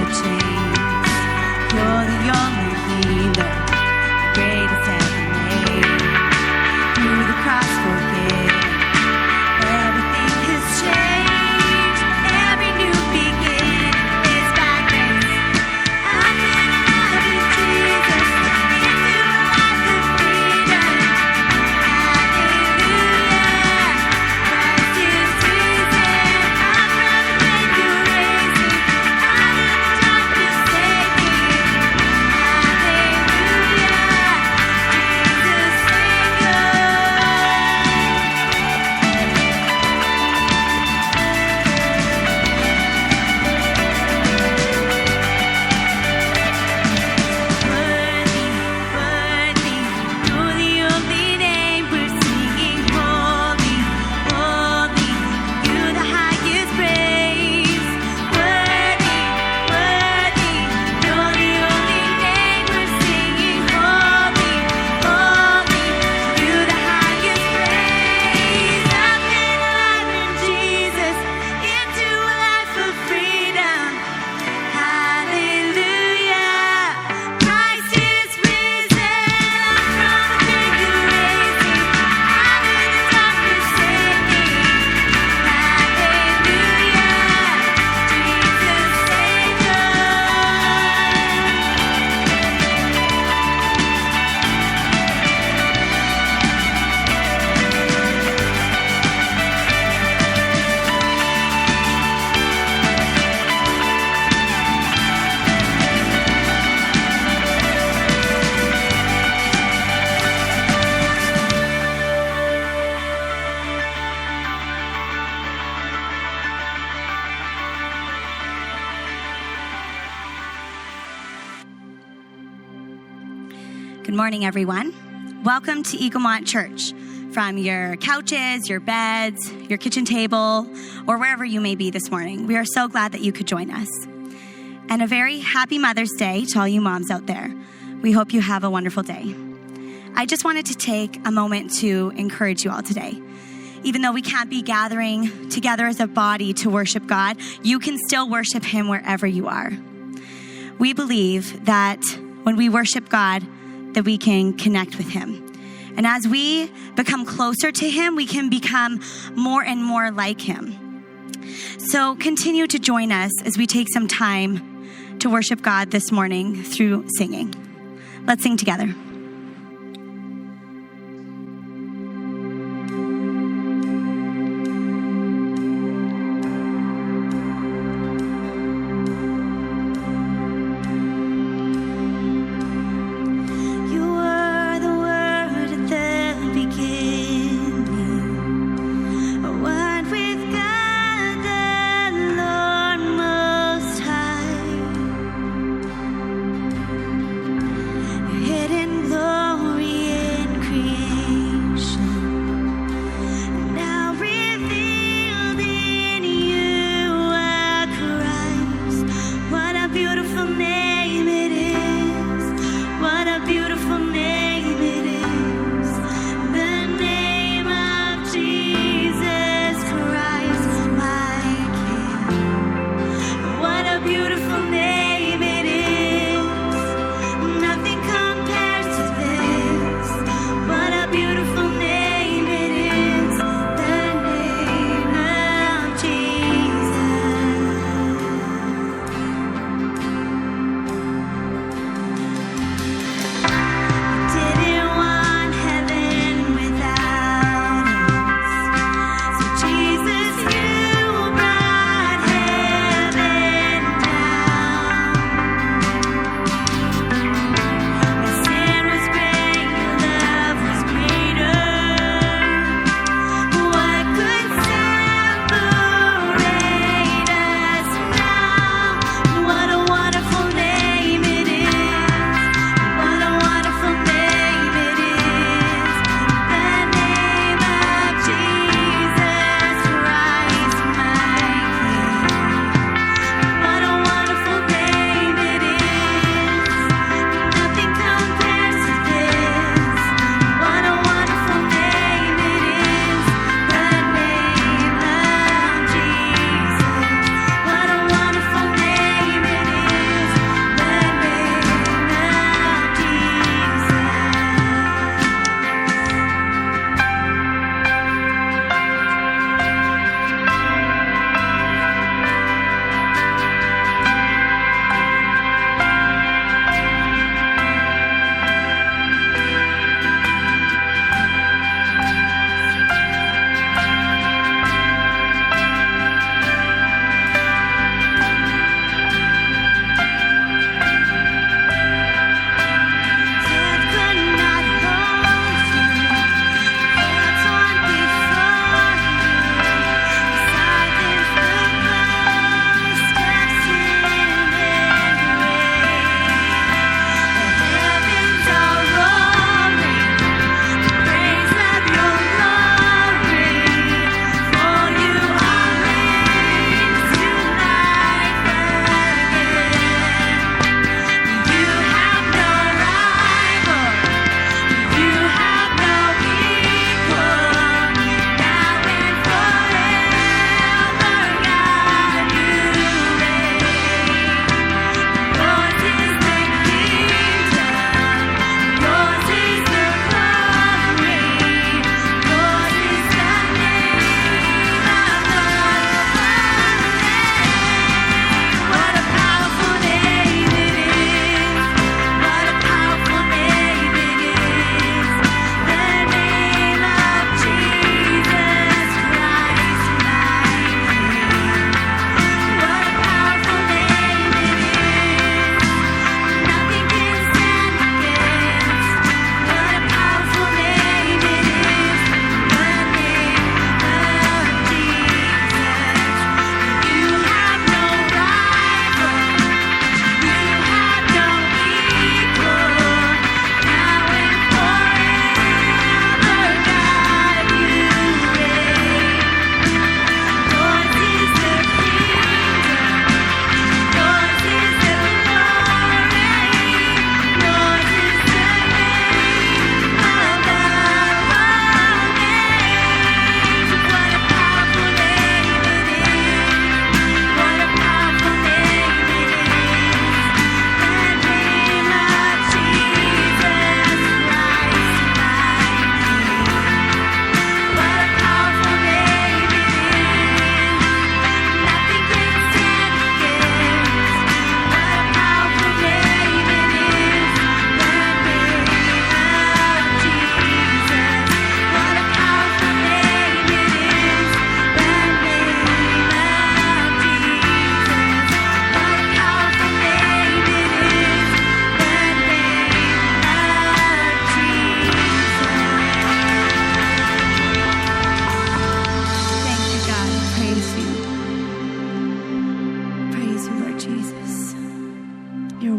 chains. You're the only healer, the greatest ever made. Through the cross forgiven, everything has changed. Every new beginning is by grace. I'm gonna love you, Jesus, into a life of freedom. Hallelujah, Christ is risen. I'm from the dead, you're raising. Out of the darkness, taking. Good morning, everyone. Welcome to Eaglemont Church. From your couches, your beds, your kitchen table, or wherever you may be this morning, we are so glad that you could join us. And a very happy Mother's Day to all you moms out there. We hope you have a wonderful day. I just wanted to take a moment to encourage you all today. Even though we can't be gathering together as a body to worship God, you can still worship Him wherever you are. We believe that when we worship God, that we can connect with Him. And as we become closer to Him, we can become more and more like Him. So continue to join us as we take some time to worship God this morning through singing. Let's sing together.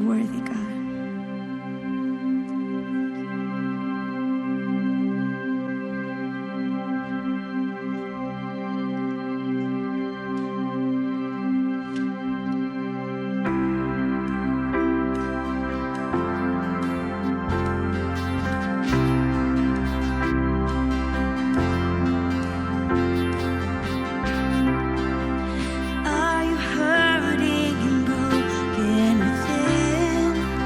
worthy, God. Are you hurting and broken within?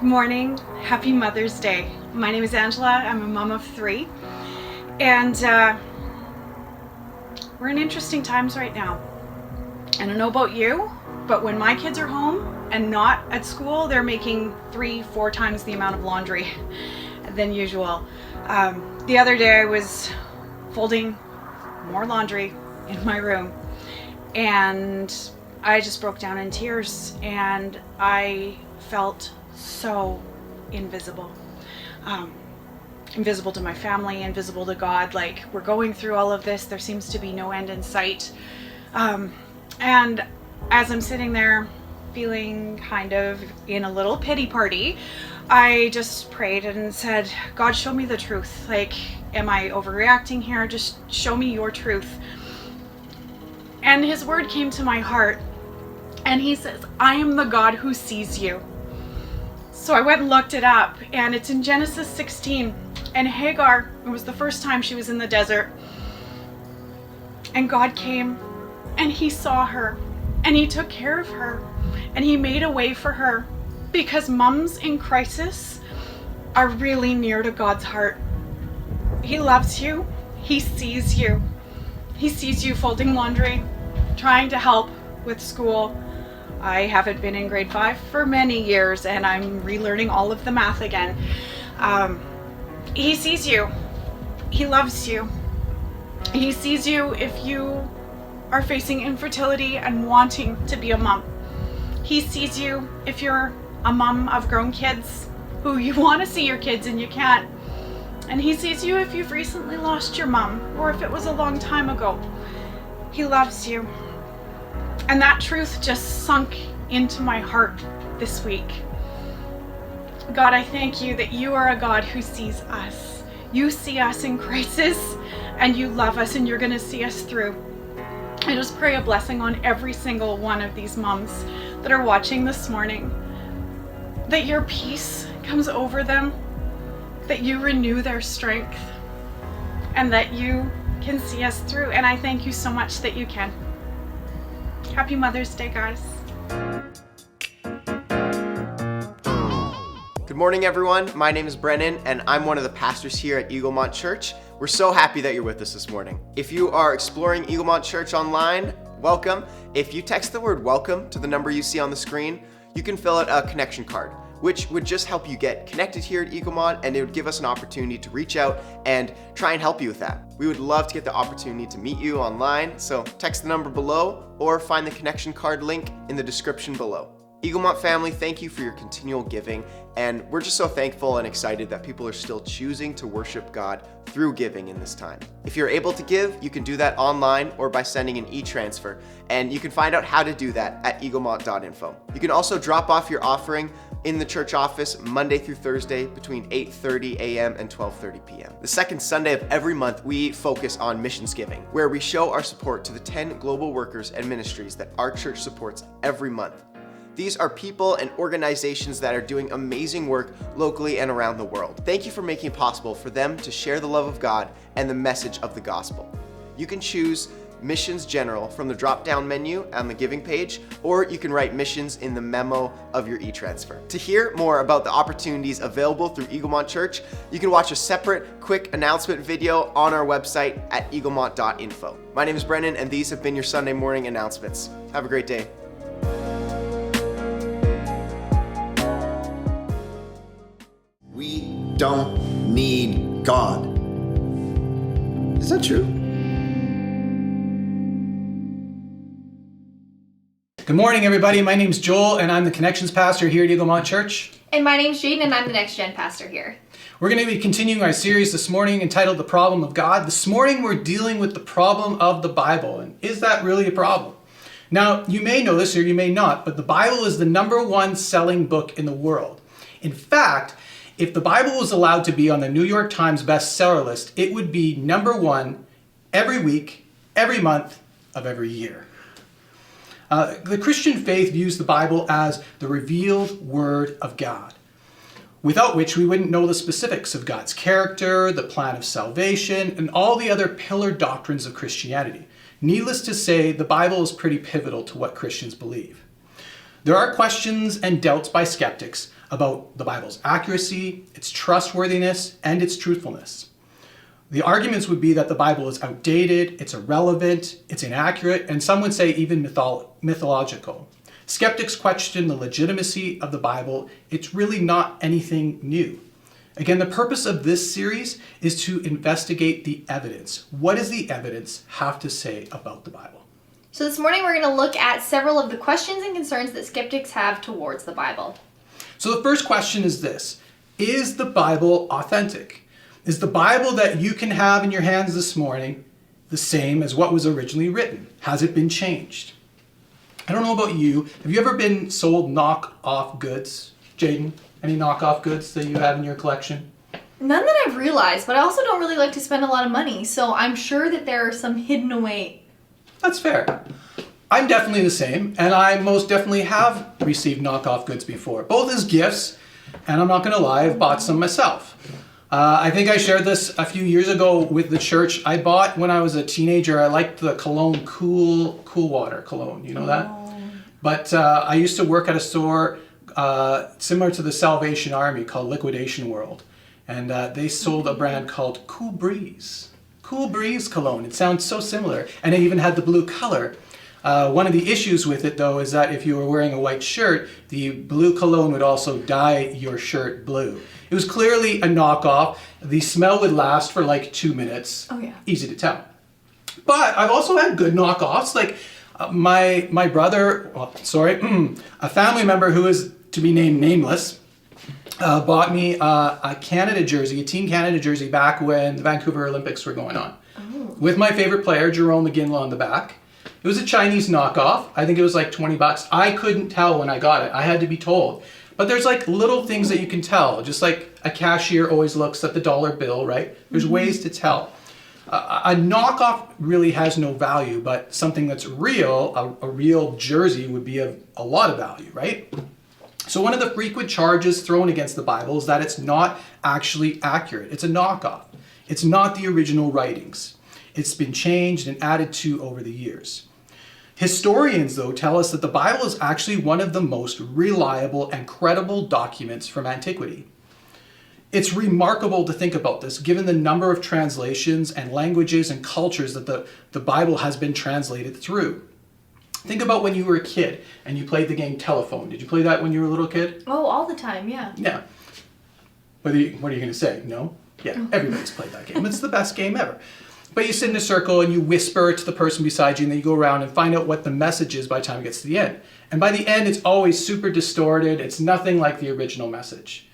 Good morning. Happy Mother's Day. My name is Angela. I'm a mom of 3. And we're in interesting times right now. I don't know about you, but when my kids are home and not at school, they're making 3-4 times the amount of laundry than usual. The other day I was folding more laundry in my room and I just broke down in tears, and I felt so invisible. Invisible to my family, invisible to God. Like, we're going through all of this, there seems to be no end in sight. And as I'm sitting there feeling kind of in a little pity party, I just prayed and said, God, show me the truth. Like, am I overreacting here? Just show me your truth. And his word came to my heart, and he says, I am the God who sees you. So I went and looked it up, and it's in Genesis 16. And Hagar, it was the first time she was in the desert. And God came, and he saw her, and he took care of her, and he made a way for her. Because moms in crisis are really near to God's heart. He loves you. He sees you. He sees you folding laundry, trying to help with school. I haven't been in grade 5 for many years, and I'm relearning all of the math again. He sees you. He loves you. He sees you if you are facing infertility and wanting to be a mom. He sees you if you're a mom of grown kids who you want to see your kids and you can't. And he sees you if you've recently lost your mom, or if it was a long time ago. He loves you. And that truth just sunk into my heart this week. God, I thank you that you are a God who sees us. You see us in crisis, and you love us, and you're going to see us through. I just pray a blessing on every single one of these moms that are watching this morning, that your peace comes over them, that you renew their strength, and that you can see us through. And I thank you so much that you can. Happy Mother's Day, guys. Good morning, everyone. My name is Brennan, and I'm one of the pastors here at Eaglemont Church. We're so happy that you're with us this morning. If you are exploring Eaglemont Church online, welcome. If you text the word welcome to the number you see on the screen, you can fill out a connection card, which would just help you get connected here at Eaglemont, and it would give us an opportunity to reach out and try and help you with that. We would love to get the opportunity to meet you online, so text the number below or find the connection card link in the description below. Eaglemont family, thank you for your continual giving, and we're just so thankful and excited that people are still choosing to worship God through giving in this time. If you're able to give, you can do that online or by sending an e-transfer, and you can find out how to do that at eaglemont.info. You can also drop off your offering in the church office Monday through Thursday between 8:30 a.m. and 12:30 p.m. The second Sunday of every month, we focus on missions giving, where we show our support to the 10 global workers and ministries that our church supports every month. These are people and organizations that are doing amazing work locally and around the world. Thank you for making it possible for them to share the love of God and the message of the gospel. You can choose Missions General from the drop-down menu on the giving page, or you can write missions in the memo of your e-transfer. To hear more about the opportunities available through Eaglemont Church, you can watch a separate quick announcement video on our website at eaglemont.info. My name is Brennan, and these have been your Sunday morning announcements. Have a great day. We don't need God. Is that true? Good morning, everybody. My name's Joel, and I'm the Connections Pastor here at Eaglemont Church. And my name's Jaeden, and I'm the Next Gen Pastor here. We're going to be continuing our series this morning entitled The Problem of God. This morning, we're dealing with the problem of the Bible, and is that really a problem? Now, you may know this or you may not, but the Bible is the #1 selling book in the world. In fact, if the Bible was allowed to be on the New York Times bestseller list, it would be #1 every week, every month of every year. The Christian faith views the Bible as the revealed Word of God, without which we wouldn't know the specifics of God's character, the plan of salvation, and all the other pillar doctrines of Christianity. Needless to say, the Bible is pretty pivotal to what Christians believe. There are questions and doubts by skeptics about the Bible's accuracy, its trustworthiness, and its truthfulness. The arguments would be that the Bible is outdated, it's irrelevant, it's inaccurate, and some would say even mythological. Skeptics question the legitimacy of the Bible. It's really not anything new. Again, the purpose of this series is to investigate the evidence. What does the evidence have to say about the Bible? So this morning we're going to look at several of the questions and concerns that skeptics have towards the Bible. So the first question is this: is the Bible authentic? Is the Bible that you can have in your hands this morning the same as what was originally written? Has it been changed? I don't know about you. Have you ever been sold knockoff goods? Jaeden, any knockoff goods that you have in your collection? None that I've realized, but I also don't really like to spend a lot of money, so I'm sure that there are some hidden away. That's fair. I'm definitely the same, and I most definitely have received knockoff goods before, both as gifts, and I'm not going to lie, I've bought some myself. I think I shared this a few years ago with the church. I bought, when I was a teenager, I liked the cologne Cool Water cologne. You know that? But I used to work at a store similar to the Salvation Army called Liquidation World. And they sold a brand called Cool Breeze. Cool Breeze cologne. It sounds so similar. And it even had the blue color. One of the issues with it, though, is that if you were wearing a white shirt, the blue cologne would also dye your shirt blue. It was clearly a knockoff. The smell would last for like 2 minutes. Oh, yeah. Easy to tell. But I've also had good knockoffs. Like my brother, a family member who is to be named nameless, bought me a Canada jersey, a Team Canada jersey back when the Vancouver Olympics were going on. Oh. With my favorite player, Jerome McGinley, on the back. It was a Chinese knockoff. I think it was like $20. I couldn't tell when I got it. I had to be told. But there's like little things that you can tell, just like a cashier always looks at the dollar bill, right? There's ways to tell. A knockoff really has no value, but something that's real, a real jersey would be of a lot of value, right? So one of the frequent charges thrown against the Bible is that it's not actually accurate. It's a knockoff. It's not the original writings. It's been changed and added to over the years. Historians, though, tell us that the Bible is actually one of the most reliable and credible documents from antiquity. It's remarkable to think about this, given the number of translations and languages and cultures that the Bible has been translated through. Think about when you were a kid and you played the game Telephone. Did you play that when you were a little kid? Oh, all the time, yeah. Yeah. What are you going to say? No? Yeah, everybody's played that game. It's the best game ever. But you sit in a circle and you whisper to the person beside you, and then you go around and find out what the message is by the time it gets to the end. And by the end, it's always super distorted. It's nothing like the original message.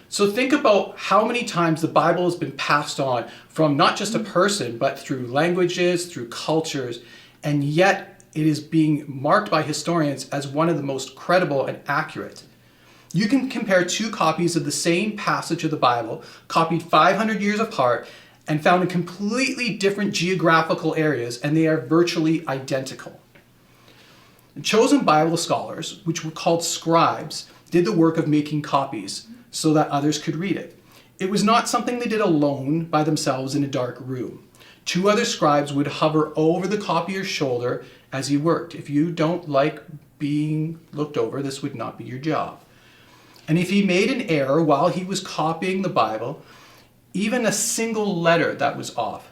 So think about how many times the Bible has been passed on from not just a person, but through languages, through cultures, and yet it is being marked by historians as one of the most credible and accurate. You can compare two copies of the same passage of the Bible, copied 500 years apart, and found in completely different geographical areas, and they are virtually identical. Chosen Bible scholars, which were called scribes, did the work of making copies so that others could read it. It was not something they did alone by themselves in a dark room. 2 other scribes would hover over the copier's shoulder as he worked. If you don't like being looked over, this would not be your job. And if he made an error while he was copying the Bible, even a single letter that was off,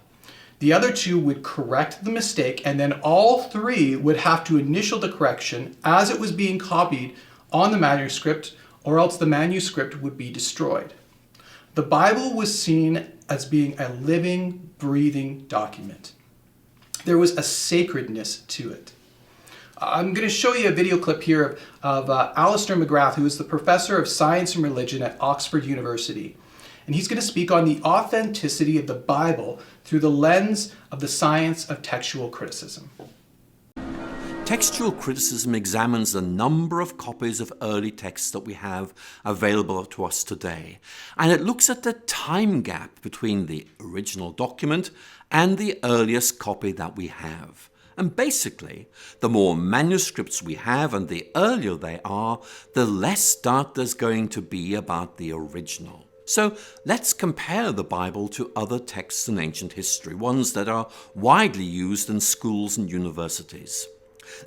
the other 2 would correct the mistake, and then all 3 would have to initial the correction as it was being copied on the manuscript, or else the manuscript would be destroyed. The Bible was seen as being a living, breathing document. There was a sacredness to it. I'm going to show you a video clip here of Alistair McGrath, who is the professor of science and religion at Oxford University. And he's going to speak on the authenticity of the Bible through the lens of the science of textual criticism. Textual criticism examines the number of copies of early texts that we have available to us today, and it looks at the time gap between the original document and the earliest copy that we have. And basically, the more manuscripts we have and the earlier they are, the less doubt there's going to be about the original. So let's compare the Bible to other texts in ancient history, ones that are widely used in schools and universities.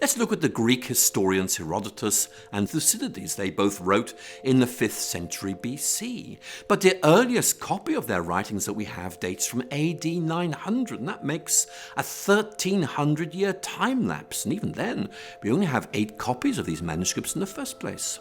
Let's look at the Greek historians Herodotus and Thucydides. They both wrote in the 5th century BC. But the earliest copy of their writings that we have dates from AD 900, and that makes a 1300-year time lapse. And even then, we only have 8 copies of these manuscripts in the first place.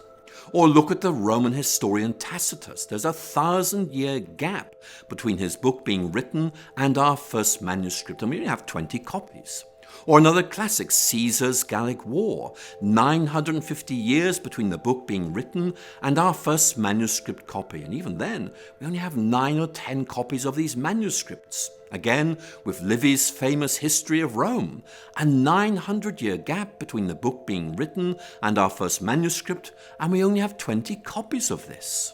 Or look at the Roman historian Tacitus. There's a 1,000-year gap between his book being written and our first manuscript, and we only have 20 copies. Or another classic, Caesar's Gallic War, 950 years between the book being written and our first manuscript copy. And even then, we only have 9 or 10 copies of these manuscripts. Again, with Livy's famous History of Rome, a 900-year gap between the book being written and our first manuscript, and we only have 20 copies of this.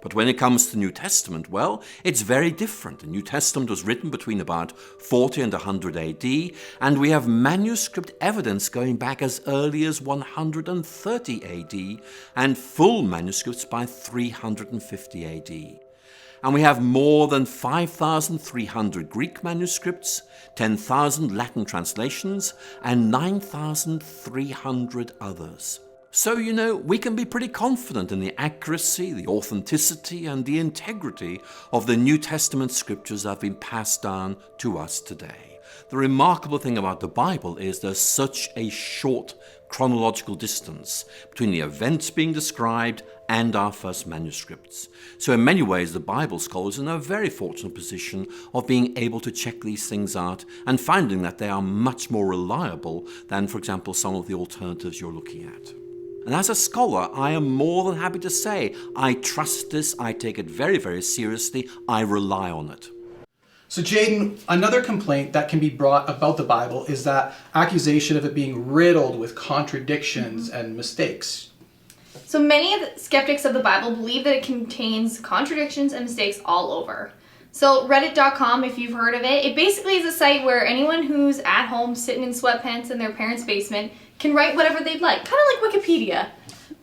But when it comes to the New Testament, well, it's very different. The New Testament was written between about 40 and 100 AD, and we have manuscript evidence going back as early as 130 AD, and full manuscripts by 350 AD. And we have more than 5,300 Greek manuscripts, 10,000 Latin translations, and 9,300 others. So, we can be pretty confident in the accuracy, the authenticity, and the integrity of the New Testament scriptures that have been passed down to us today. The remarkable thing about the Bible is there's such a short chronological distance between the events being described and our first manuscripts. So in many ways, the Bible scholars are in a very fortunate position of being able to check these things out and finding that they are much more reliable than, for example, some of the alternatives you're looking at. And as a scholar, I am more than happy to say, I trust this, I take it very, very seriously, I rely on it. So Jaeden, another complaint that can be brought about the Bible is that accusation of it being riddled with contradictions and mistakes. So many of the skeptics of the Bible believe that it contains contradictions and mistakes all over. So Reddit.com, if you've heard of it, it basically is a site where anyone who's at home sitting in sweatpants in their parents' basement can write whatever they'd like. Kind of like Wikipedia,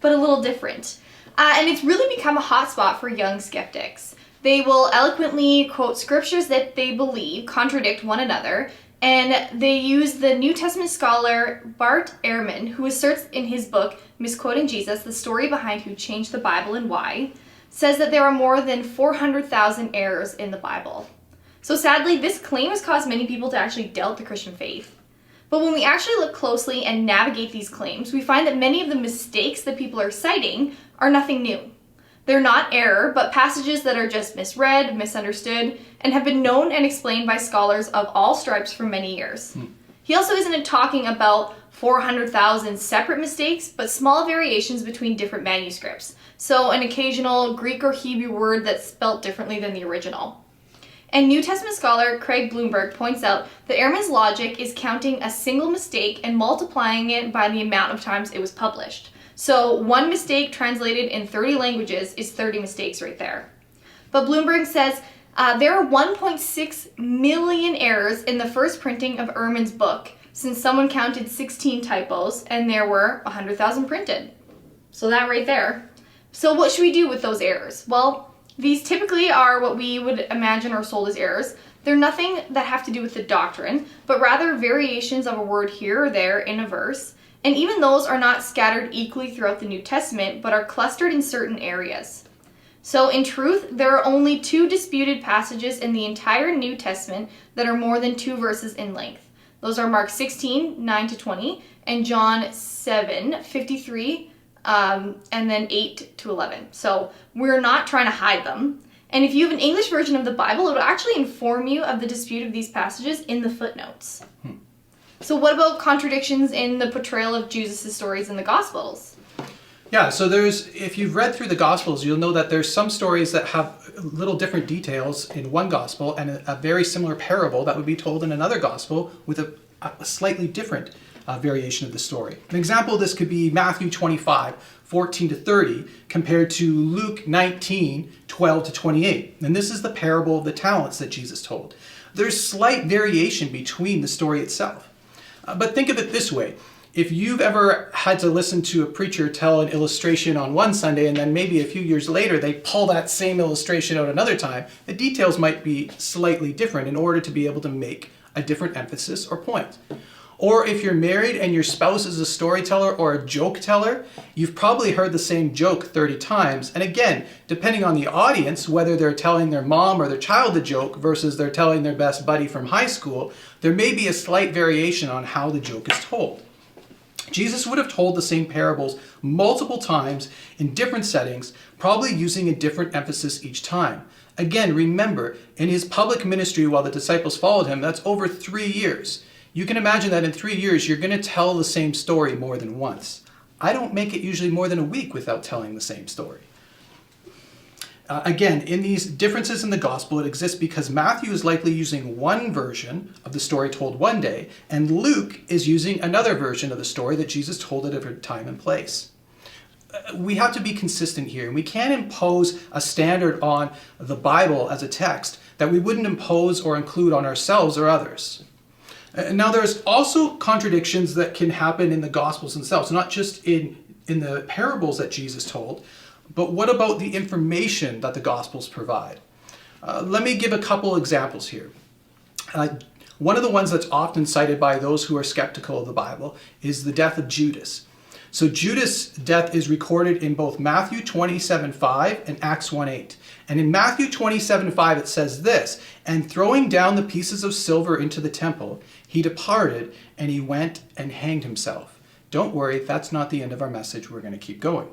but a little different. And it's really become a hotspot for young skeptics. They will eloquently quote scriptures that they believe contradict one another, and they use the New Testament scholar Bart Ehrman, who asserts in his book, Misquoting Jesus, the story behind who changed the Bible and why, says that there are more than 400,000 errors in the Bible. So sadly, this claim has caused many people to actually doubt the Christian faith. But when we actually look closely and navigate these claims, we find that many of the mistakes that people are citing are nothing new. They're not error, but passages that are just misread, misunderstood, and have been known and explained by scholars of all stripes for many years. He also isn't talking about 400,000 separate mistakes, but small variations between different manuscripts. So an occasional Greek or Hebrew word that's spelt differently than the original. And New Testament scholar Craig Bloomberg points out that Ehrman's logic is counting a single mistake and multiplying it by the amount of times it was published. So one mistake translated in 30 languages is 30 mistakes right there. But Bloomberg says there are 1.6 million errors in the first printing of Ehrman's book, since someone counted 16 typos and there were 100,000 printed. So that right there. So what should we do with those errors? Well, these typically are what we would imagine are sold as errors. They're nothing that have to do with the doctrine, but rather variations of a word here or there in a verse. And even those are not scattered equally throughout the New Testament, but are clustered in certain areas. So in truth, there are only 2 disputed passages in the entire New Testament that are more than 2 verses in length. Those are Mark 16, 9-20, and John 7, 53, and then 8 to 11. So we're not trying to hide them. And if you have an English version of the Bible, it will actually inform you of the dispute of these passages in the footnotes. So what about contradictions in the portrayal of Jesus' stories in the Gospels? Yeah, so if you've read through the Gospels, you'll know that there's some stories that have little different details in one Gospel and a very similar parable that would be told in another Gospel with a slightly different variation of the story. An example of this could be Matthew 25, 14-30, compared to Luke 19, 12-28. And this is the parable of the talents that Jesus told. There's slight variation between the story itself. But think of it this way. If you've ever had to listen to a preacher tell an illustration on one Sunday and then maybe a few years later they pull that same illustration out another time, the details might be slightly different in order to be able to make a different emphasis or point. Or if you're married and your spouse is a storyteller or a joke teller, you've probably heard the same joke 30 times. And again, depending on the audience, whether they're telling their mom or their child a joke versus they're telling their best buddy from high school, there may be a slight variation on how the joke is told. Jesus would have told the same parables multiple times in different settings, probably using a different emphasis each time. Again, remember, in his public ministry while the disciples followed him, that's over 3 years. You can imagine that in 3 years, you're going to tell the same story more than once. I don't make it usually more than a week without telling the same story. Again, in these differences in the gospel, it exists because Matthew is likely using one version of the story told one day, and Luke is using another version of the story that Jesus told at a different time and place. We have to be consistent here, and we can't impose a standard on the Bible as a text that we wouldn't impose or include on ourselves or others. Now, there's also contradictions that can happen in the Gospels themselves, not just in the parables that Jesus told, but what about the information that the Gospels provide? Let me give a couple examples here. One of the ones that's often cited by those who are skeptical of the Bible is the death of Judas. So Judas' death is recorded in both Matthew 27:5 and Acts 1:8. And in Matthew 27:5 it says this, "And throwing down the pieces of silver into the temple, he departed and he went and hanged himself." Don't worry, that's not the end of our message. We're going to keep going.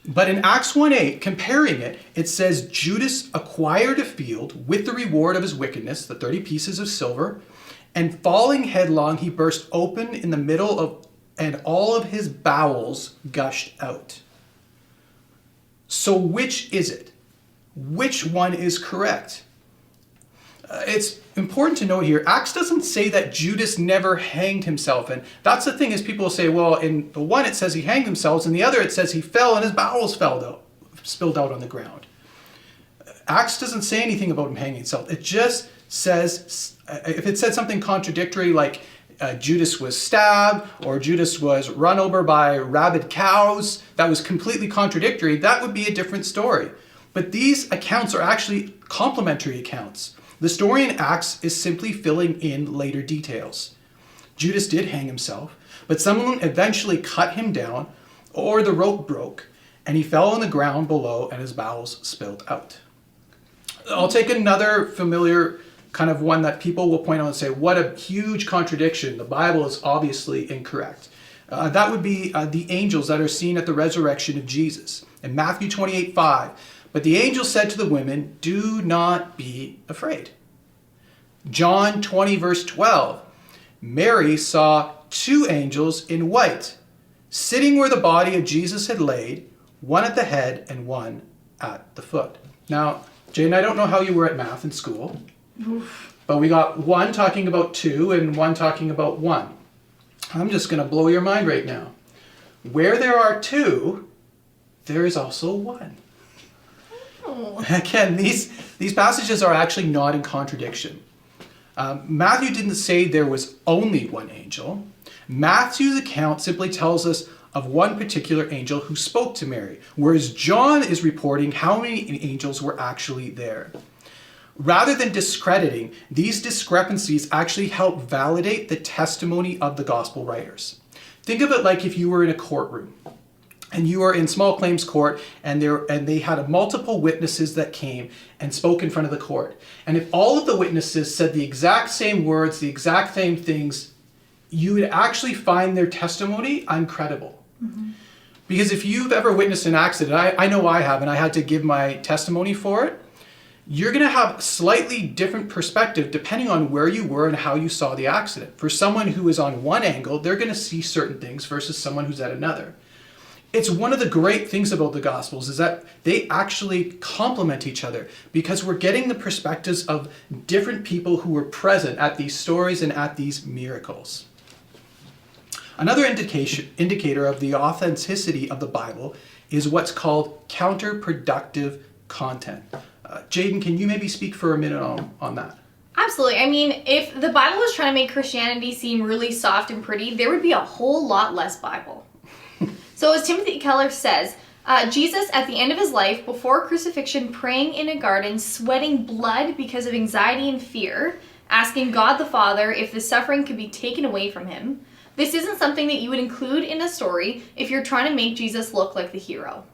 But in Acts 1:8, comparing it, it says Judas acquired a field with the reward of his wickedness, the 30 pieces of silver, and falling headlong, he burst open in the middle of, and all of his bowels gushed out. So which is it? Which one is correct? It's important to note here, Acts doesn't say that Judas never hanged himself. And that's the thing is people say, well, in the one it says he hanged himself, and the other it says he fell and his bowels spilled out on the ground. Acts doesn't say anything about him hanging himself. It just says, if it said something contradictory like Judas was stabbed or Judas was run over by rabid cows, that was completely contradictory, that would be a different story. But these accounts are actually complementary accounts. The story in Acts is simply filling in later details. Judas did hang himself, but someone eventually cut him down, or the rope broke, and he fell on the ground below and his bowels spilled out. I'll take another familiar kind of one that people will point out and say, what a huge contradiction. The Bible is obviously incorrect. That would be the angels that are seen at the resurrection of Jesus. In Matthew 28:5, "But the angel said to the women, 'Do not be afraid.'" John 20 verse 12, "Mary saw 2 angels in white, sitting where the body of Jesus had laid, one at the head and one at the foot." Now, Jaeden, I don't know how you were at math in school, but we got one talking about 2 and one talking about 1. I'm just going to blow your mind right now. Where there are 2, there is also 1. Again, these passages are actually not in contradiction. Matthew didn't say there was only one angel. Matthew's account simply tells us of one particular angel who spoke to Mary, whereas John is reporting how many angels were actually there. Rather than discrediting, these discrepancies actually help validate the testimony of the gospel writers. Think of it like if you were in a courtroom and you are in small claims court and they had multiple witnesses that came and spoke in front of the court. And if all of the witnesses said the exact same words, the exact same things, you would actually find their testimony uncredible. Mm-hmm. Because if you've ever witnessed an accident, I know I have, and I had to give my testimony for it, you're going to have a slightly different perspective depending on where you were and how you saw the accident. For someone who is on one angle, they're going to see certain things versus someone who's at another. It's one of the great things about the Gospels is that they actually complement each other because we're getting the perspectives of different people who were present at these stories and at these miracles. Another indicator of the authenticity of the Bible is what's called counterproductive content. Jaeden, can you maybe speak for a minute on that? Absolutely. I mean, if the Bible was trying to make Christianity seem really soft and pretty, there would be a whole lot less Bible. So as Timothy Keller says, Jesus at the end of his life, before crucifixion, praying in a garden, sweating blood because of anxiety and fear, asking God the Father if the suffering could be taken away from him. This isn't something that you would include in a story if you're trying to make Jesus look like the hero.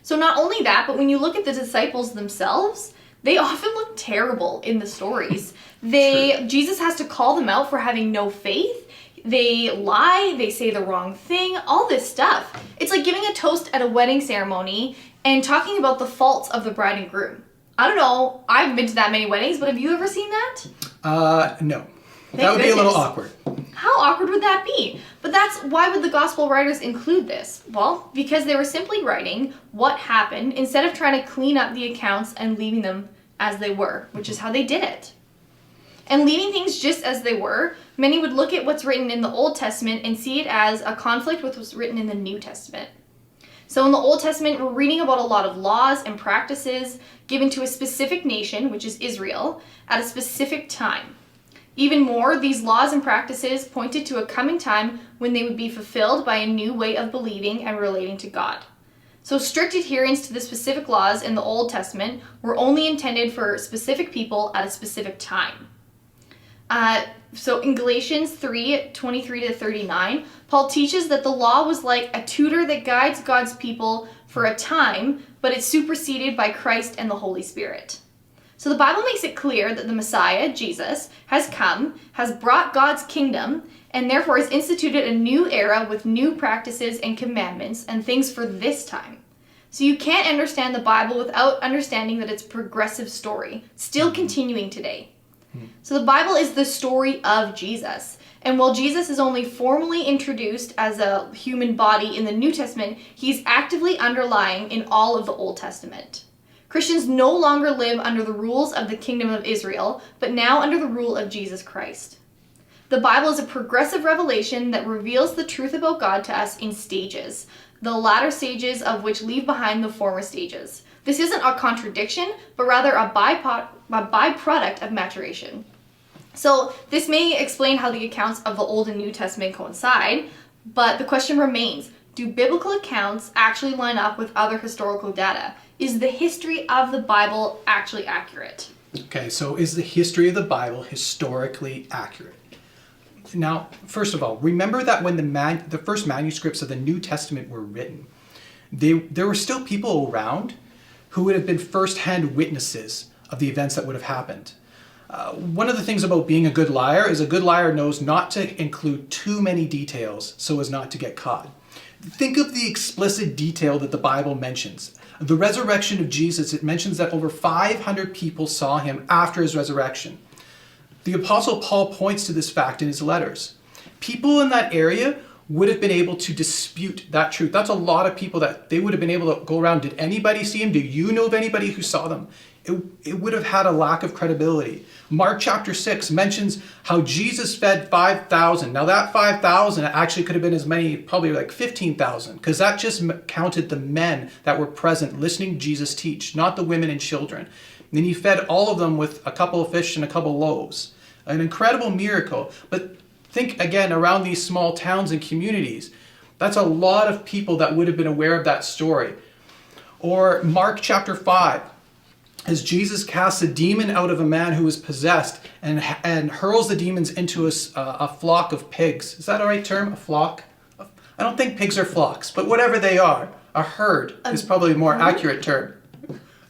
So not only that, but when you look at the disciples themselves, they often look terrible in the stories. Jesus has to call them out for having no faith. They lie, they say the wrong thing, all this stuff. It's like giving a toast at a wedding ceremony and talking about the faults of the bride and groom. I don't know, I haven't been to that many weddings, but have you ever seen that? No. That would be a little awkward. How awkward would that be? But why would the gospel writers include this? Well, because they were simply writing what happened instead of trying to clean up the accounts and leaving them as they were, which is how they did it. And leaving things just as they were, many would look at what's written in the Old Testament and see it as a conflict with what's written in the New Testament. So in the Old Testament, we're reading about a lot of laws and practices given to a specific nation, which is Israel, at a specific time. Even more, these laws and practices pointed to a coming time when they would be fulfilled by a new way of believing and relating to God. So strict adherence to the specific laws in the Old Testament were only intended for specific people at a specific time. So in Galatians 3:23-39, Paul teaches that the law was like a tutor that guides God's people for a time, but it's superseded by Christ and the Holy Spirit. So the Bible makes it clear that the Messiah, Jesus, has come, has brought God's kingdom, and therefore has instituted a new era with new practices and commandments and things for this time. So you can't understand the Bible without understanding that it's a progressive story, still continuing today. So the Bible is the story of Jesus. And while Jesus is only formally introduced as a human body in the New Testament, he's actively underlying in all of the Old Testament. Christians no longer live under the rules of the kingdom of Israel, but now under the rule of Jesus Christ. The Bible is a progressive revelation that reveals the truth about God to us in stages, the latter stages of which leave behind the former stages. This isn't a contradiction, but rather a byproduct of maturation. So this may explain how the accounts of the Old and New Testament coincide, but the question remains, do biblical accounts actually line up with other historical data? Is the history of the Bible actually accurate? Okay, so is the history of the Bible historically accurate? Now, first of all, remember that when the first manuscripts of the New Testament were written, there were still people around who would have been first-hand witnesses of the events that would have happened. One of the things about being a good liar is a good liar knows not to include too many details so as not to get caught. Think of the explicit detail that the Bible mentions. The resurrection of Jesus, it mentions that over 500 people saw him after his resurrection. The Apostle Paul points to this fact in his letters. People in that area would have been able to dispute that truth. That's a lot of people that they would have been able to go around. Did anybody see him? Do you know of anybody who saw them? It would have had a lack of credibility. Mark chapter 6 mentions how Jesus fed 5,000. Now that 5,000 actually could have been as many, probably like 15,000, because that just counted the men that were present listening to Jesus teach, not the women and children. And then he fed all of them with a couple of fish and a couple of loaves. An incredible miracle. But think again around these small towns and communities. That's a lot of people that would have been aware of that story. Or Mark chapter 5. As Jesus casts a demon out of a man who was possessed and hurls the demons into a flock of pigs. Is that a right term? A flock? I don't think pigs are flocks, but whatever they are. A herd is probably a more accurate term.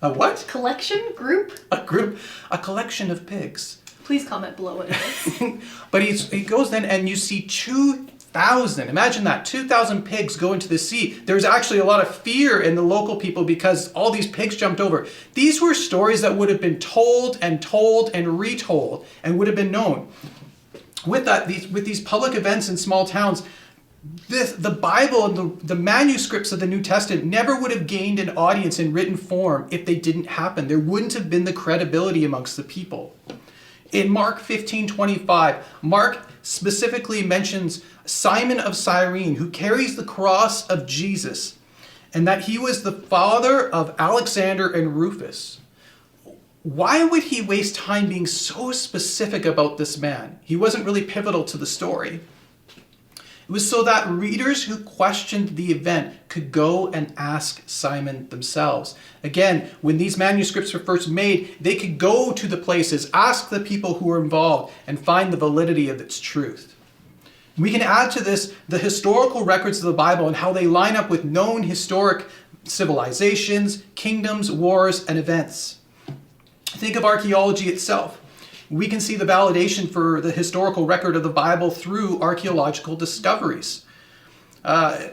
A what? Collection? Group? A group. A collection of pigs. Please comment below what it is. But he goes then and you see 2,000. Imagine that. 2,000 pigs go into the sea. There's actually a lot of fear in the local people because all these pigs jumped over. These were stories that would have been told and retold and would have been known. With that, with these public events in small towns, the Bible and the manuscripts of the New Testament never would have gained an audience in written form if they didn't happen. There wouldn't have been the credibility amongst the people. In Mark 15:25, Mark specifically mentions Simon of Cyrene, who carries the cross of Jesus, and that he was the father of Alexander and Rufus. Why would he waste time being so specific about this man? He wasn't really pivotal to the story. It was so that readers who questioned the event could go and ask Simon themselves. Again, when these manuscripts were first made, they could go to the places, ask the people who were involved, and find the validity of its truth. We can add to this the historical records of the Bible and how they line up with known historic civilizations, kingdoms, wars, and events. Think of archaeology itself. We can see the validation for the historical record of the Bible through archaeological discoveries.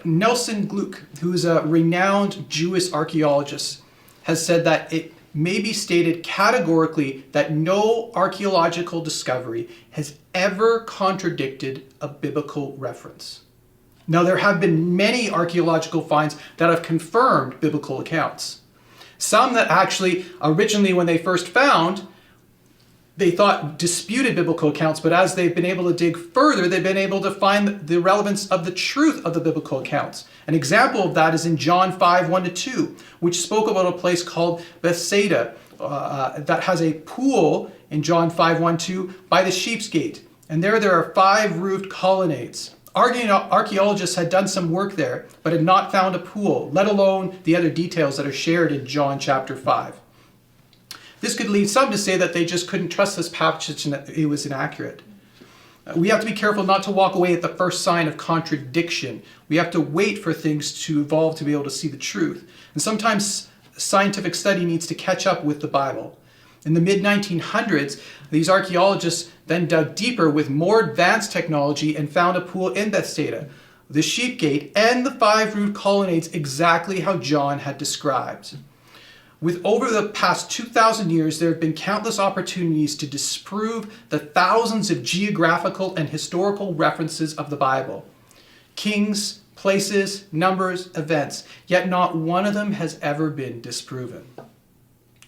Nelson Gluck, who's a renowned Jewish archaeologist, has said that it may be stated categorically that no archaeological discovery has ever contradicted a biblical reference. Now, there have been many archaeological finds that have confirmed biblical accounts. Some that actually, originally when they first found, they thought disputed biblical accounts, but as they've been able to dig further, they've been able to find the relevance of the truth of the biblical accounts. An example of that is in John 5, 1-2, which spoke about a place called Bethsaida that has a pool in John 5, 1-2 by the Sheep's Gate. And there are 5 roofed colonnades. Archaeologists had done some work there, but had not found a pool, let alone the other details that are shared in John chapter 5. This could lead some to say that they just couldn't trust this passage and that it was inaccurate. We have to be careful not to walk away at the first sign of contradiction. We have to wait for things to evolve to be able to see the truth. And sometimes scientific study needs to catch up with the Bible. In the mid-1900s, these archaeologists then dug deeper with more advanced technology and found a pool in Bethsaida, the Sheep Gate, and the 5 roofed colonnades exactly how John had described. With over the past 2,000 years, there have been countless opportunities to disprove the thousands of geographical and historical references of the Bible. Kings, places, numbers, events, yet not one of them has ever been disproven.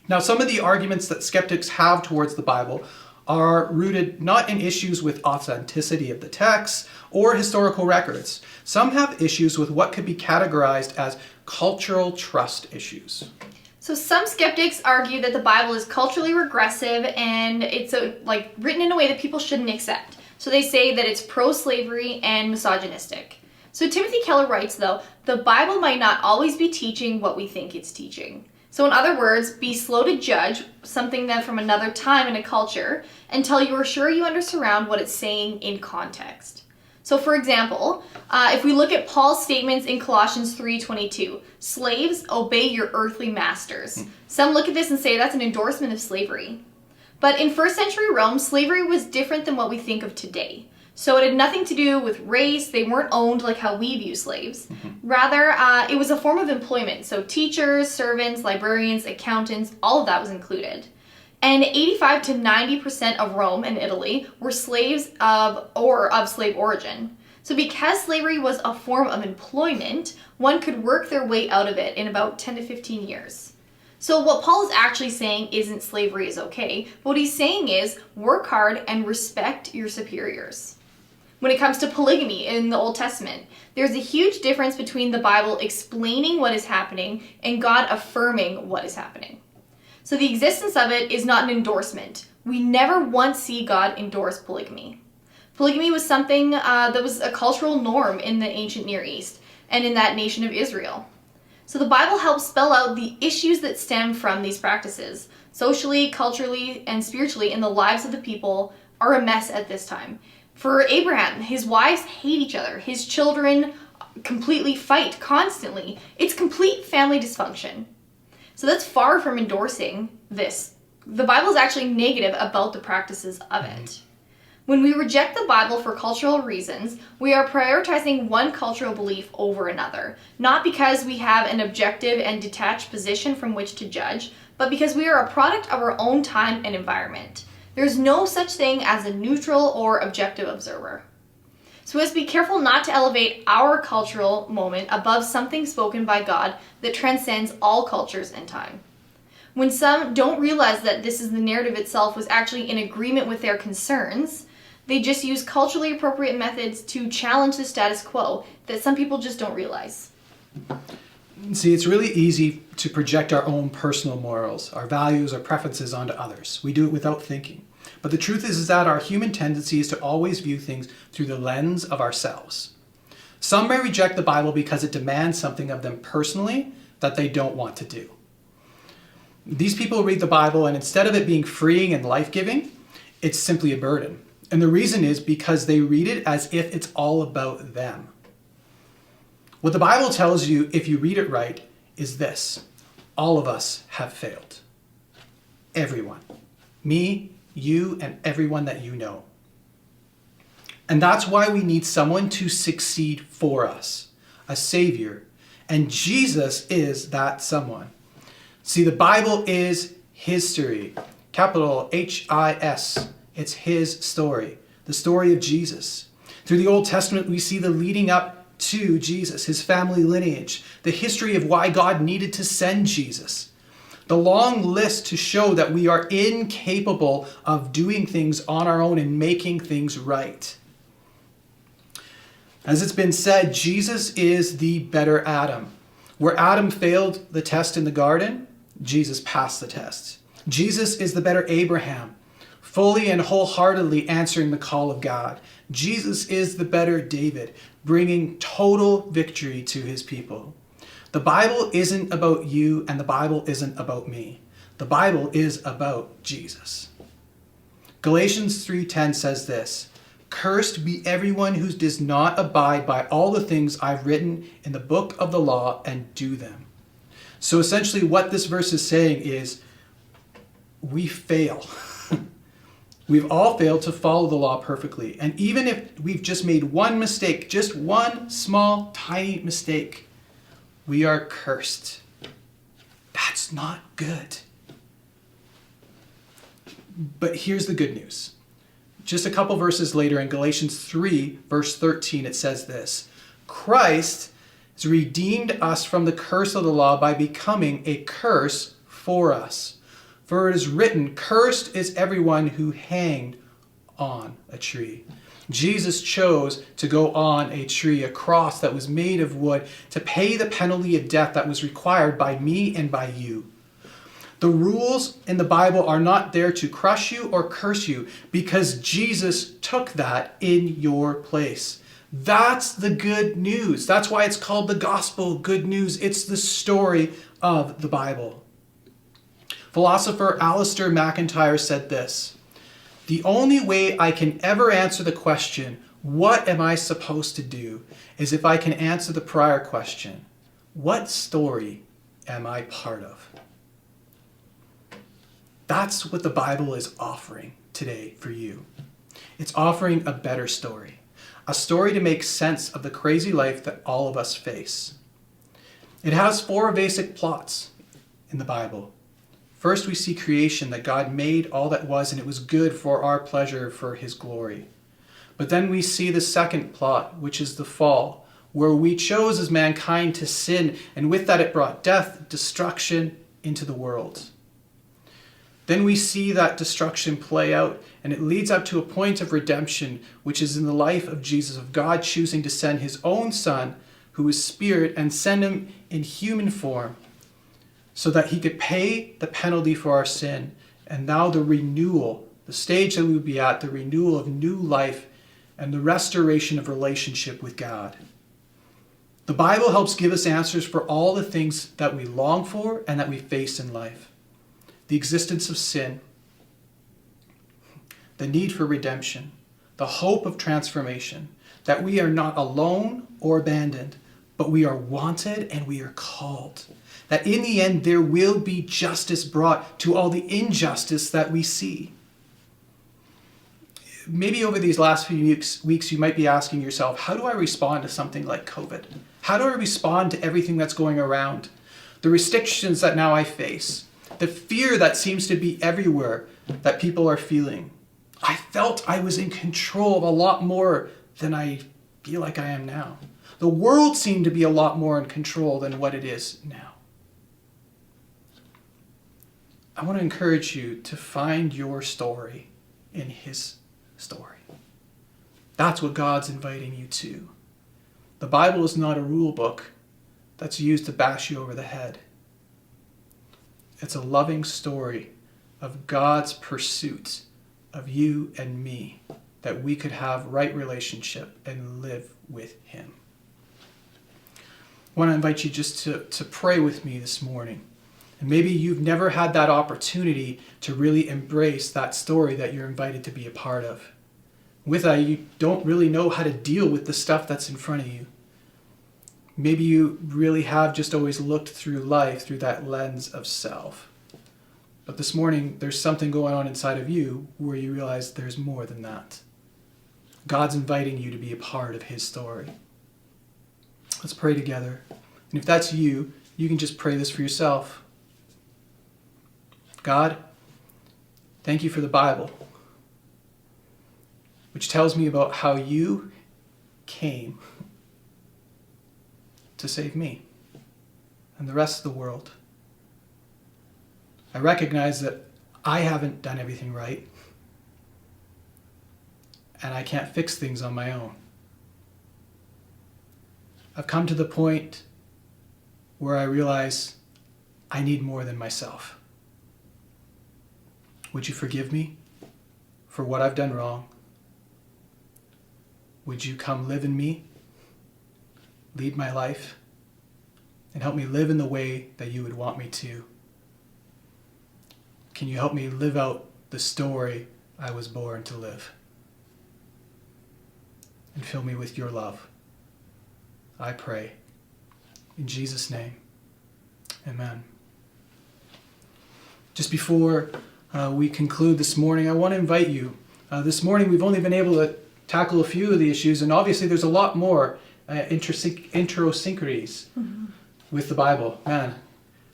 Now, some of the arguments that skeptics have towards the Bible are rooted not in issues with authenticity of the text or historical records. Some have issues with what could be categorized as cultural trust issues. So some skeptics argue that the Bible is culturally regressive and it's written in a way that people shouldn't accept. So they say that it's pro-slavery and misogynistic. So Timothy Keller writes, though, the Bible might not always be teaching what we think it's teaching. So in other words, be slow to judge something that from another time in a culture until you are sure you understand what it's saying in context. So for example, if we look at Paul's statements in Colossians 3:22, slaves, obey your earthly masters. Some look at this and say that's an endorsement of slavery. But in first century Rome, slavery was different than what we think of today. So it had nothing to do with race. They weren't owned like how we view slaves. Rather, it was a form of employment. So teachers, servants, librarians, accountants, all of that was included. And 85 to 90% of Rome and Italy were slaves of slave origin. So because slavery was a form of employment, one could work their way out of it in about 10 to 15 years. So what Paul is actually saying isn't slavery is okay. What he's saying is work hard and respect your superiors. When it comes to polygamy in the Old Testament, there's a huge difference between the Bible explaining what is happening and God affirming what is happening. So the existence of it is not an endorsement. We never once see God endorse polygamy. Polygamy was something that was a cultural norm in the ancient Near East and in that nation of Israel. So the Bible helps spell out the issues that stem from these practices. Socially, culturally, and spiritually in the lives of the people are a mess at this time. For Abraham, his wives hate each other. His children completely fight constantly. It's complete family dysfunction. So that's far from endorsing this. The Bible is actually negative about the practices of it. When we reject the Bible for cultural reasons, we are prioritizing one cultural belief over another, not because we have an objective and detached position from which to judge, but because we are a product of our own time and environment. There's no such thing as a neutral or objective observer. So we must be careful not to elevate our cultural moment above something spoken by God that transcends all cultures and time. When some don't realize that this is the narrative itself was actually in agreement with their concerns, they just use culturally appropriate methods to challenge the status quo that some people just don't realize. See, it's really easy to project our own personal morals, our values, our preferences onto others. We do it without thinking. But the truth is that our human tendency is to always view things through the lens of ourselves. Some may reject the Bible because it demands something of them personally that they don't want to do. These people read the Bible, and instead of it being freeing and life-giving, it's simply a burden. And the reason is because they read it as if it's all about them. What the Bible tells you, if you read it right, is this: all of us have failed. Everyone. Me, you, and everyone that you know. And that's why we need someone to succeed for us, a Savior. And Jesus is that someone. See, the Bible is history, capital H-I-S. It's his story, the story of Jesus. Through the Old Testament, we see the leading up to Jesus, his family lineage, the history of why God needed to send Jesus, the long list to show that we are incapable of doing things on our own and making things right. As it's been said, Jesus is the better Adam. Where Adam failed the test in the garden, Jesus passed the test. Jesus is the better Abraham, fully and wholeheartedly answering the call of God. Jesus is the better David, bringing total victory to his people. The Bible isn't about you, and the Bible isn't about me. The Bible is about Jesus. Galatians 3:10 says this: "Cursed be everyone who does not abide by all the things I've written in the book of the law and do them." So essentially what this verse is saying is we fail. We've all failed to follow the law perfectly. And even if we've just made one mistake, just one small, tiny mistake, we are cursed. That's not good. But here's the good news. Just a couple verses later in Galatians 3, verse 13, it says this: "Christ has redeemed us from the curse of the law by becoming a curse for us. For it is written, cursed is everyone who hanged on a tree." Jesus chose to go on a tree, a cross that was made of wood, to pay the penalty of death that was required by me and by you. The rules in the Bible are not there to crush you or curse you, because Jesus took that in your place. That's the good news. That's why it's called the gospel good news. It's the story of the Bible. Philosopher Alistair MacIntyre said this: "The only way I can ever answer the question, what am I supposed to do, is if I can answer the prior question, what story am I part of?" That's what the Bible is offering today for you. It's offering a better story, a story to make sense of the crazy life that all of us face. It has 4 basic plots in the Bible. First, we see creation, that God made all that was, and it was good for our pleasure, for his glory. But then we see the second plot, which is the fall, where we chose as mankind to sin, and with that it brought death, destruction into the world. Then we see that destruction play out, and it leads up to a point of redemption, which is in the life of Jesus, of God choosing to send his own Son, who is Spirit, and send him in human form, so that he could pay the penalty for our sin. And now the renewal, the stage that we would be at, the renewal of new life and the restoration of relationship with God. The Bible helps give us answers for all the things that we long for and that we face in life. The existence of sin, the need for redemption, the hope of transformation, that we are not alone or abandoned, but we are wanted and we are called. That in the end there will be justice brought to all the injustice that we see. Maybe over these last few weeks you might be asking yourself, how do I respond to something like COVID? How do I respond to everything that's going around? The restrictions that now I face, the fear that seems to be everywhere that people are feeling. I felt I was in control of a lot more than I feel like I am now. The world seemed to be a lot more in control than what it is now. I want to encourage you to find your story in his story. That's what God's inviting you to. The Bible is not a rule book that's used to bash you over the head. It's a loving story of God's pursuit of you and me, that we could have right relationship and live with him. want to invite you just to pray with me this morning. And maybe you've never had that opportunity to really embrace that story that you're invited to be a part of. With that, you don't really know how to deal with the stuff that's in front of you. Maybe you really have just always looked through life through that lens of self. But this morning, there's something going on inside of you where you realize there's more than that. God's inviting you to be a part of his story. Let's pray together. And if that's you, you can just pray this for yourself. God, thank you for the Bible, which tells me about how you came to save me and the rest of the world. I recognize that I haven't done everything right, and I can't fix things on my own. I've come to the point where I realize I need more than myself. Would you forgive me for what I've done wrong? Would you come live in me, lead my life, and help me live in the way that you would want me to? Can you help me live out the story I was born to live? And fill me with your love. I pray. In Jesus' name, amen. Just before we conclude this morning, I want to invite you. This morning we've only been able to tackle a few of the issues, and obviously there's a lot more idiosyncrasies with the Bible. Man,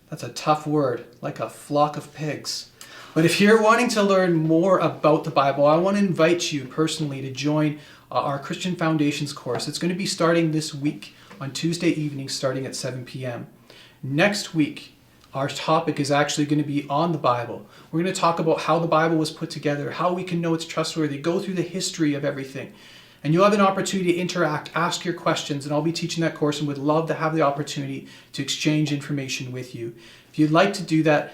that's a tough word, like a flock of pigs. But if you're wanting to learn more about the Bible, I want to invite you personally to join our Christian Foundations course. It's going to be starting this week on Tuesday evening, starting at 7 p.m. Next week, our topic is actually going to be on the Bible. We're going to talk about how the Bible was put together, how we can know it's trustworthy, go through the history of everything. And you'll have an opportunity to interact, ask your questions, and I'll be teaching that course and would love to have the opportunity to exchange information with you. If you'd like to do that,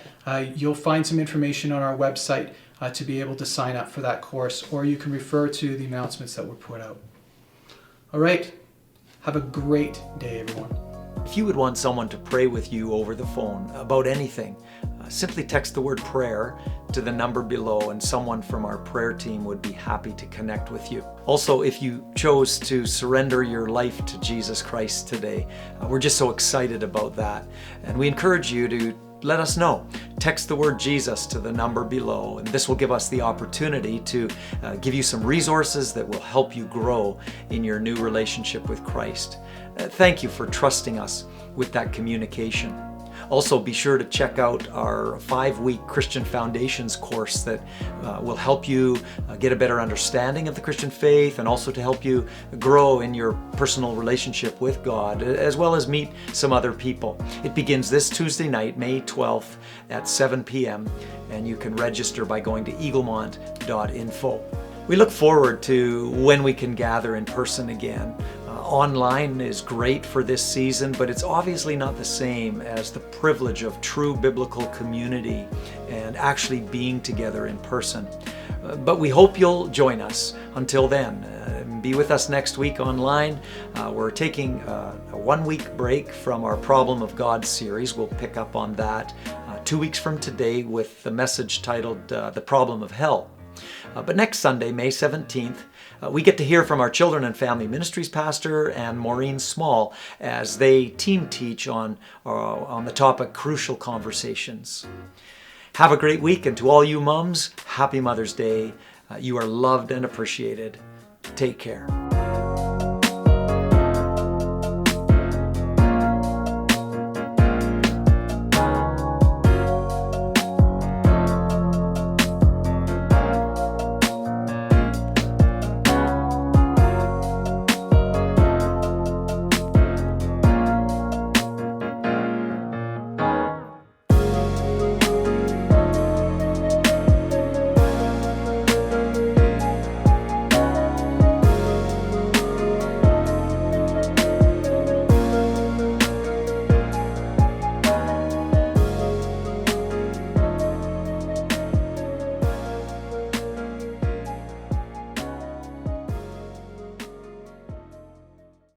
you'll find some information on our website to be able to sign up for that course, or you can refer to the announcements that were put out. All right, have a great day, everyone. If you would want someone to pray with you over the phone about anything, simply text the word prayer to the number below and someone from our prayer team would be happy to connect with you. Also, if you chose to surrender your life to Jesus Christ today, we're just so excited about that. And we encourage you to let us know. Text the word Jesus to the number below, and this will give us the opportunity to give you some resources that will help you grow in your new relationship with Christ. Thank you for trusting us with that communication. Also, be sure to check out our 5-week Christian Foundations course that will help you get a better understanding of the Christian faith and also to help you grow in your personal relationship with God, as well as meet some other people. It begins this Tuesday night, May 12th at 7 p.m. and you can register by going to Eaglemont.info. We look forward to when we can gather in person again. Online is great for this season, but it's obviously not the same as the privilege of true biblical community and actually being together in person. But we hope you'll join us. Until then, be with us next week online. We're taking a 1-week break from our Problem of God series. We'll pick up on that 2 weeks from today with the message titled The Problem of Hell. But next Sunday, May 17th, we get to hear from our Children and Family Ministries pastor and Maureen Small as they team teach on the topic Crucial Conversations. Have a great week, and to all you mums, happy Mother's Day. You are loved and appreciated. Take care.